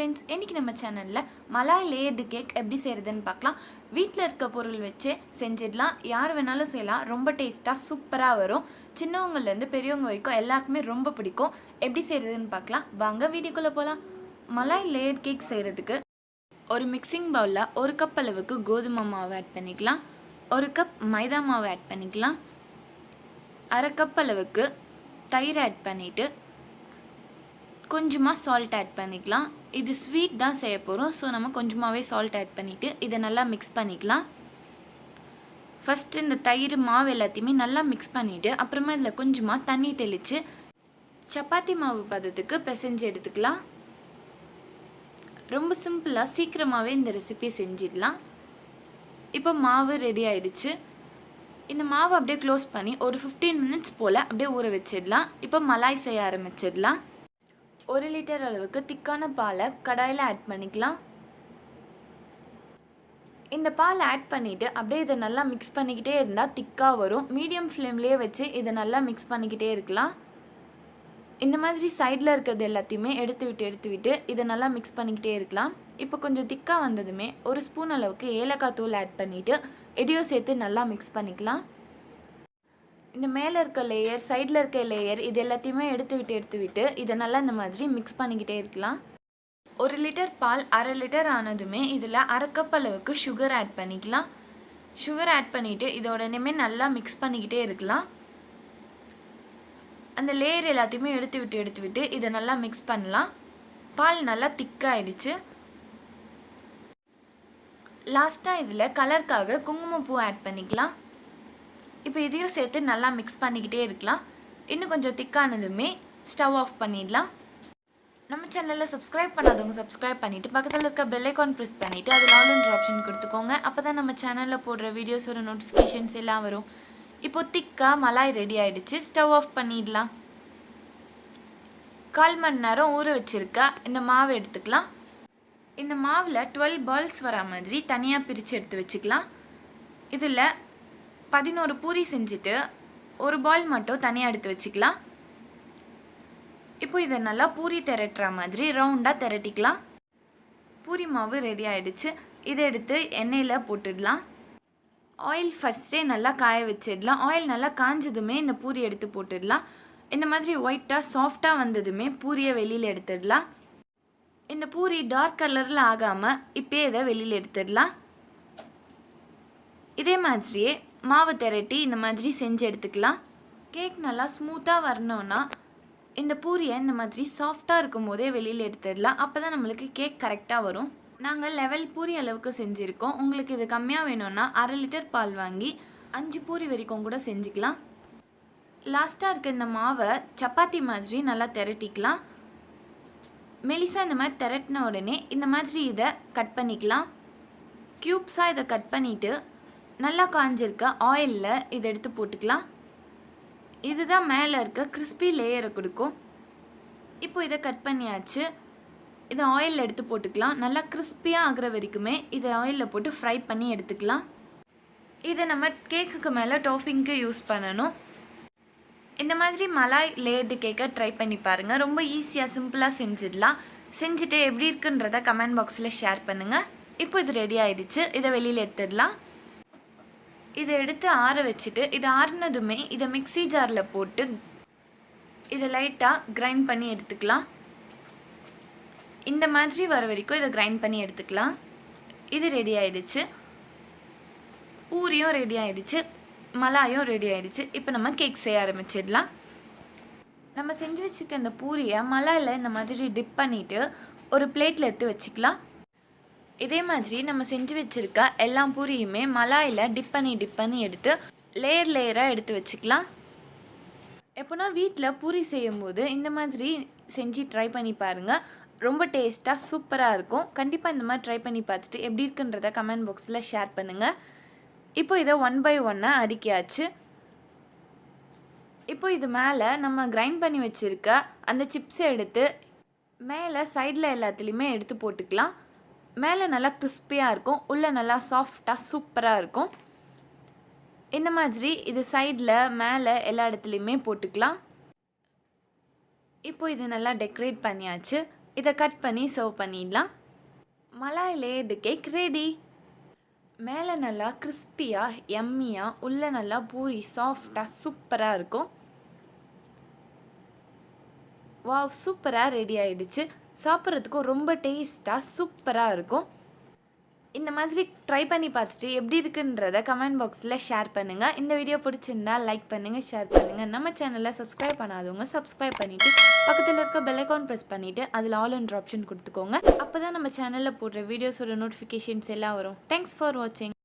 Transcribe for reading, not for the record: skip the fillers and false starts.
friends, இன்னைக்கு நம்ம சேனல்ல மலாய் லேயர்டு கேக் எப்படி செய்யறதுன்னு பார்க்கலாம். வீட்ல இருக்க பொருள் வச்சு செஞ்சிடலாம். யார் வேணாலும் செய்யலாம். ரொம்ப டேஸ்டா சூப்பரா வரும். சின்னவங்கல இருந்து பெரியவங்க வரைக்கும் எல்லாருக்குமே ரொம்ப பிடிக்கும். எப்படி செய்யறதுன்னு பார்க்கலாம். வாங்க வீடியோக்குள்ள போலாம். மலாய் லேயர்ட் கேக் செய்யறதுக்கு ஒரு மிக்சிங் பவுல்ல 1 கப் அளவுக்கு கோதுமை மாவு ஆட் பண்ணிக்கலாம். 1 கப் மைதா மாவு ஆட் பண்ணிக்கலாம். 1/2 கப் அளவுக்கு தயிர் ஆட் பண்ணிட்டு கொஞ்சமா சால்ட் ஆட் பண்ணிக்கலாம். இது ஸ்வீட் தான் செய்ய போறோம். சோ நம்ம கொஞ்சமாவே சால்ட் ஆட் பண்ணிட்டு இத நல்லா mix பண்ணிக்கலாம். ஃபர்ஸ்ட் இந்த தயிர் மாவு எல்லாத்தையுமே நல்லா mix பண்ணிட்டு அப்புறமா இதல கொஞ்சமா தண்ணி தெளிச்சு சப்பாத்தி மாவு பதத்துக்கு பிசைஞ்சு எடுத்துக்கலாம். ரொம்ப சிம்பிளா சீக்கிரமாவே இந்த ரெசிபி செஞ்சிடலாம். இப்போ மாவு ரெடி ஆயிடுச்சு. இந்த மாவு அப்படியே க்ளோஸ் பண்ணி ஒரு 15 minutes போல அப்படியே ஊற வச்சிடலாம். இப்போ மலாய் செய்ய ஆரம்பிச்சிடலாம். 1 லிட்டர் அளவுக்கு திக்கான பாலை கடாயில ஆட் பண்ணிக்கலாம். இந்த பால் ஆட் பண்ணிட்டு அப்படியே இத நல்லா mix பண்ணிக்கிட்டே இருந்தா திக்கா வரும். மீடியம் ஃப்ளேம்லயே வச்சு இத நல்லா mix பண்ணிக்கிட்டே இருக்கலாம். இந்த மாதிரி சைடுல இருக்கிறது எல்லாத்தையுமே எடுத்து விட்டு இத நல்லா mix பண்ணிக்கிட்டே இருக்கலாம். இப்போ கொஞ்சம் திக்கா வந்ததுமே 1 ஸ்பூன் அளவுக்கு ஏலக்காய் தூள் ஆட் பண்ணிட்டு இதையும் சேர்த்து நல்லா mix பண்ணிக்கலாம். இந்த மேல இருக்க லேயர் சைடுல இருக்க லேயர் இது எல்லாத்தையுமே எடுத்து விட்டு இத நல்லா இந்த மாதிரி mix பண்ணிக்கிட்டே இருக்கலாம். 1 லிட்டர் பால் 1/2 லிட்டர் ஆனதுமே இதுல 1/2 கப் அளவுக்கு sugar ஆட் பண்ணிக்கலாம். sugar ஆட் பண்ணிட்டு இதோடனே நல்லா mix பண்ணிக்கிட்டே இருக்கலாம். அந்த லேயர் எல்லாத்தையுமே எடுத்து விட்டு இத நல்லா mix பண்ணலாம். பால் நல்லா திக்கா ஆயிடுச்சு. லாஸ்டா இதுல கலர்க்காக குங்குமப்பூ ஆட் பண்ணிக்கலாம். இப்போ இதையும் சேர்த்து நல்லா mix பண்ணிக்கிட்டே இருக்கலாம். இன்னும் கொஞ்சம் திக்கானதுமே ஸ்டவ் ஆஃப் பண்ணிடலாம். நம்ம சேனல்ல subscribe பண்ணாதவங்க subscribe பண்ணிட்டு பக்கத்துல இருக்க bell icon press பண்ணிட்டு அதுல all என்ற ஆப்ஷன் கொடுத்துக்கோங்க. அப்பதான் நம்ம சேனல்ல போடுற வீடியோஸோட நோட்டிஃபிகேஷன்ஸ் எல்லாம் வரும். இப்போ திக்கா மலாய் ரெடி ஆயிடுச்சு. ஸ்டவ் ஆஃப் பண்ணிடலாம். 1/4 மணி நேரம் ஊற வச்சிருக்க இந்த மாவு எடுத்துக்கலாம். இந்த மாவுல 12 balls வர மாதிரி தனியா பிரிச்சு எடுத்து வச்சுக்கலாம். இதுல 11 பூரி செஞ்சிட்டு ஒரு பால் மட்டும் தனியா எடுத்து வச்சுக்கலாம். இப்போ இத நல்லா பூரி திரட்டற மாதிரி ரவுண்டா திரட்டிக்கலாம். பூரி மாவு ரெடி ஆயிடுச்சு. இத எடுத்து எண்ணெயில போட்டுடலாம். ஆயில் ஃபர்ஸ்டே நல்லா காய வச்சிடலாம். ஆயில் நல்லா காஞ்சதுமே இந்த பூரி எடுத்து போட்டுடலாம். இந்த மாதிரி ஒயிட்டா சாஃப்ட்டா வந்ததுமே பூரியை வெளியில எடுத்துடலாம். இந்த பூரி டார்க் கலர்ல ஆகாம இப்பவே இத வெளியில எடுத்துடலாம். இதே மாதிரியே மாவு திரட்டி இந்த மாதிரி செஞ்சு எடுத்துக்கலாம். கேக் நல்லா ஸ்மூத்தா வரணும்னா இந்த பூரியை இந்த மாதிரி சாஃப்ட்டா இருக்கும்போதே வெளியில எடுத்துடலாம். அப்பதான் நமக்கு கேக் கரெக்ட்டா வரும். நாங்க லெவல் பூரி அளவுக்கு செஞ்சிருக்கோம். உங்களுக்கு இது கம்மியா வேணும்னா 1/2 லிட்டர் பால் வாங்கி 5 பூரி வரைக்கும் கூட செஞ்சுக்கலாம். லாஸ்டா இருக்க இந்த மாவை சப்பாத்தி மாதிரி நல்லா திரட்டிக்கலாம். மெலிசா இந்த மாதிரி திரட்டின உடனே இந்த மாதிரி இத கட் பண்ணிக்கலாம். கியூப்ஸா இத கட் பண்ணிட்டு நல்லா காஞ்சிருக்க ஆயில்ல இத எடுத்து போட்டுக்கலாம். இதுதான் மேல இருக்க கிறிஸ்பி லேயரை கொடுக்கும். இப்போ இத கட் பண்ணியாச்சு. இத ஆயில்ல எடுத்து போட்டுக்கலாம். நல்லா கிறிஸ்பியா ஆகுற வரைக்குமே இத ஆயில்ல போட்டு ஃப்ரை பண்ணி எடுத்துக்கலாம். இத நம்ம கேக்குக்கு மேல டாப்பிங்க்கு யூஸ் பண்ணனும். இந்த மாதிரி மலாய் லேயர்டு கேக்க ட்ரை பண்ணி பாருங்க. ரொம்ப ஈஸியா சிம்பிளா செஞ்சிடலாம். செஞ்சிட்டு எப்படி இருக்குன்றத கமெண்ட் பாக்ஸ்ல ஷேர் பண்ணுங்க. இப்போ இது ரெடி ஆயிடுச்சு. இத வெளியில எடுத்துடலாம். இத எடுத்து ஆற வச்சிட்டு இத ஆறுனதுமே இத மிக்ஸி ஜார்ல போட்டு இத லைட்டா கிரைண்ட் பண்ணி எடுத்துக்கலாம். இந்த மாதிரி வர வரைக்கும் இத கிரைண்ட் பண்ணி எடுத்துக்கலாம். இது ரெடி ஆயிடுச்சு. பூரியும் ரெடி ஆயிடுச்சு. மலாயும் ரெடி ஆயிடுச்சு. இப்போ நம்ம கேக் செய்ய ஆரம்பிச்சிடலாம். நம்ம செஞ்சு வச்சிருக்க இந்த பூரியை மலாயில இந்த மாதிரி டிப் பண்ணிட்டு ஒரு பிளேட்ல எடுத்து வச்சுக்கலாம். இதே மாதிரி நம்ம செஞ்சு வச்சிருக்க எல்லா பூரியுமே மலாயில டிப் பண்ணி எடுத்து லேயரா எடுத்து வச்சுக்கலாம். எப்போனா வீட்ல பூரி செய்யும்போது இந்த மாதிரி செஞ்சு ட்ரை பண்ணி பாருங்க. ரொம்ப டேஸ்டா சூப்பரா இருக்கும். கண்டிப்பா இந்த மாதிரி ட்ரை பண்ணி பார்த்துட்டு எப்படி இருக்குன்றத கமெண்ட் பாக்ஸ்ல ஷேர் பண்ணுங்க. இப்போ இத 1 by 1 அடுக்கியாச்சு. இப்போ இது மேல நம்ம கிரைண்ட் பண்ணி வச்சிருக்க அந்த சிப்ஸ் எடுத்து மேல சைடுல எல்லாத்துலயுமே எடுத்து போட்டுக்கலாம். மேல நல்லா கிறிஸ்பியா இருக்கும். உள்ள நல்லா சாஃப்ட்டா சூப்பரா இருக்கும். இந்த மாதிரி இது சைடுல மேல எல்லா இடத்துலயுமே போட்டுக்கலாம். இப்போ இது நல்லா டெக்கரேட் பண்ணியாச்சு. இதை கட் பண்ணி சர்வ் பண்ணிடலாம். Malai layered cake ready. மேலே நல்லா கிறிஸ்பியாக எம்மியாக, உள்ளே நல்லா பூரி சாஃப்டாக சூப்பராக இருக்கும். வாவ், சூப்பராக ரெடி ஆகிடுச்சு. சாப்பிட்றதுக்கும் ரொம்ப டேஸ்ட்டாக சூப்பராக இருக்கும். இந்த மாதிரி ட்ரை பண்ணி பார்த்துட்டு எப்படி இருக்குன்றத கமெண்ட் பாக்ஸில் ஷேர் பண்ணுங்கள். இந்த வீடியோ பிடிச்சிருந்தா லைக் பண்ணுங்கள், ஷேர் பண்ணுங்கள். நம்ம சேனலில் சப்ஸ்கிரைப் பண்ணாதவங்க சப்ஸ்கிரைப் பண்ணிவிட்டு பக்கத்தில் இருக்க பெல் ஐகான் ப்ரெஸ் பண்ணிவிட்டு அதில் ஆல் என்ற ஆப்ஷன் கொடுத்துக்கோங்க. அப்போ தான் நம்ம சேனலில் போடுற வீடியோஸோட நோட்டிஃபிகேஷன்ஸ் எல்லாம் வரும். தேங்க்ஸ் ஃபார் வாட்சிங்.